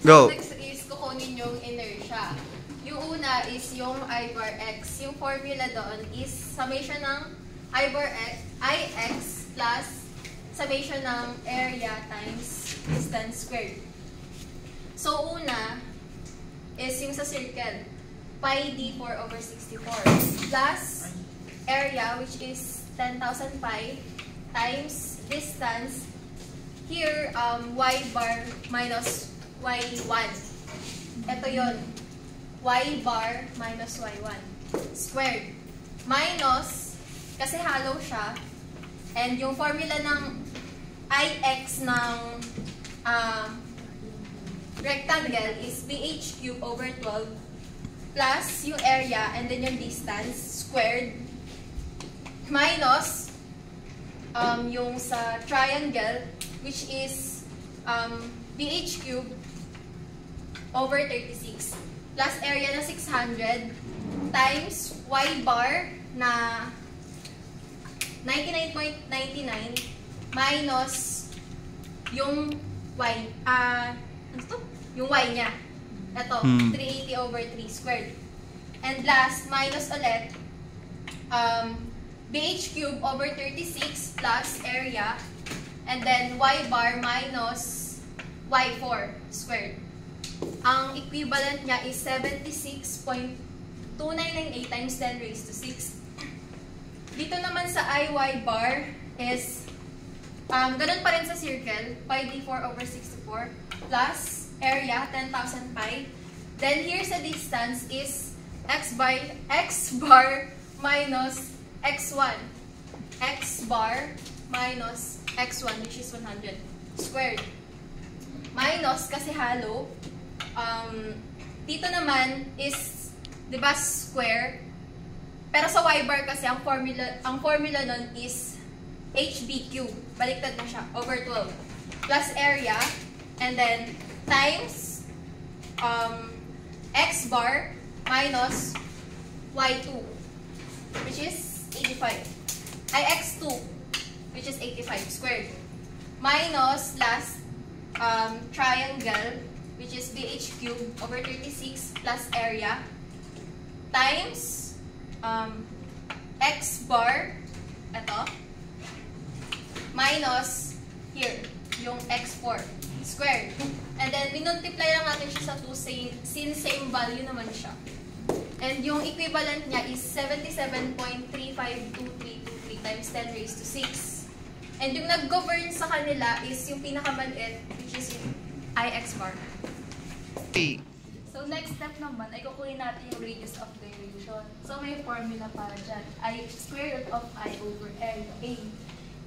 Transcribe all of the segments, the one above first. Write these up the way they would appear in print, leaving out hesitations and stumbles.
Go. Next is kukunin yung inertia. Yung una is yung I bar x. Yung formula doon is summation ng I bar x, Ix plus summation ng area times distance squared. So, una is yung sa circle, pi d4 over 64 plus area which is 10,000 pi times distance. Here, y bar minus y1. Ito yon, y bar minus y1 squared. Minus, kasi hollow siya, and yung formula ng Ix ng rectangle is bh cube over 12 plus yung area and then yung distance squared minus yung sa triangle which is bh cube over 36 plus area na 600 times y bar na 99.99 minus yung y, ano to? Yung y niya. Ito, 380 over 3 squared. And last, minus ulit, bh cube over 36 plus area, and then y bar minus y4 squared. Ang equivalent niya is 76.2998 times 10 raised to 6. Dito naman sa iy bar is, ganun pa rin sa circle, pi d4 over 64 plus area, 10,000 pi. Then here sa distance is x bar minus x1. X bar minus x1 which is 100 squared. Minus kasi hollow. Dito naman is, di ba, square. Pero sa y bar kasi ang formula nun is hb cube. Baliktad na siya, over 12. Plus area, and then times x bar minus y2 which is 85. X2 which is 85 squared. Minus last triangle which is bh cube over 36 plus area times x bar, ito, minus here, yung x4 squared. And then, minultiply lang natin siya sa 2 since same value naman siya. And yung equivalent niya is 77.352323 times 10 raised to 6. And yung nag-govern sa kanila is yung pinakamaliit, which is yung Ix bar. So, next step naman ay kukunin natin yung radius of derivation. So, may formula para dyan. I square root of I over area A.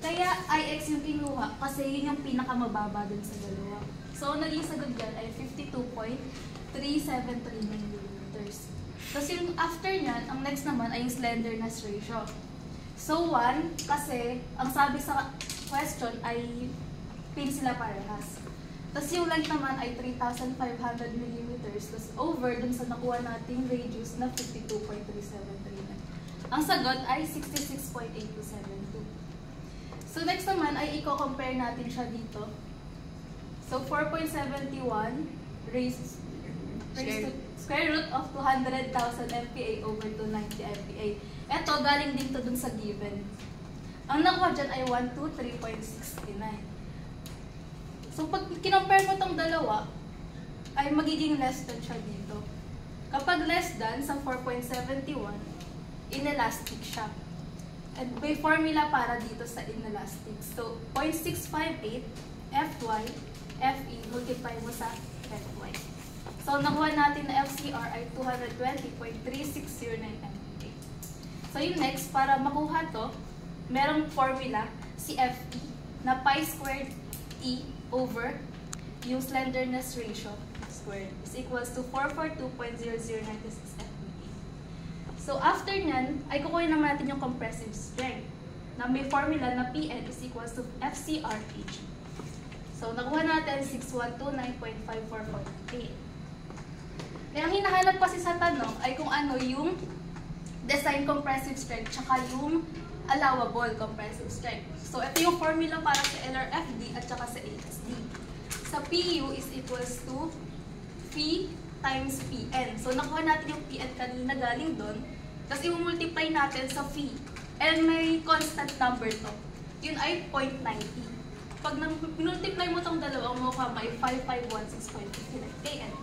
Kaya, Ix yung kinuha kasi yun yung pinakamababa dun sa dalawa. So, naging sagot dyan ay 52.373 millimeters. Tapos yung after nyan, ang next naman ay yung slenderness ratio. So, 1, kasi ang sabi sa question ay pin sila parehas. Tapos yung length naman ay 3,500 millimeters. Tapos over dun sa nakuha nating radius na 52.373. Ang sagot ay 66.8272. So next naman ay i-compare natin siya dito. So 4.71 raised to square root of 200,000 MPa over 290 MPa. Ito, galing din to dun sa given. Ang nakuha dyan ay 123.69. So, pag kinompare mo tong dalawa, ay magiging less than siya dito. Kapag less than sa 4.71, inelastic siya. And may formula para dito sa inelastic. So, 0.658 Fy, Fe, multiply mo sa Fy. So, nakuha natin na FCR ay 220.3609 MPa. So, yung next, para makuha to, merong formula, si Fe, na pi squared E over yung slenderness ratio squared is equals to 442.0096 MPa. So, after nyan, ay kukunin naman natin yung compressive strength na may formula na Pn is equals to FCRH. So, nakuha natin 6129.544.8. Kaya ang hinahanap kasi sa tanong ay kung ano yung design compressive strength tsaka yung allowable compressive strength. So, ito yung formula para sa LRFD at saka sa HSD. Sa PU is equals to phi times Pn. So, nakuha natin yung Pn kanina galing doon. Tapos, i-multiply natin sa phi. And may constant number to. Yun ay 0.90. Pag multiply mo itong dalawang mukha, may 5516.59 kN.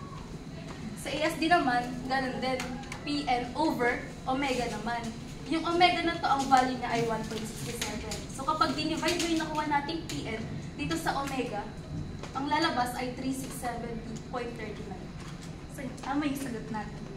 Sa ASD naman, ganun din. Pn over omega naman. Yung omega na to, ang value niya ay 1.67. So kapag dinivide mo yung nakuha nating Pn dito sa omega, ang lalabas ay 3670.39. So, tama yung sagot natin.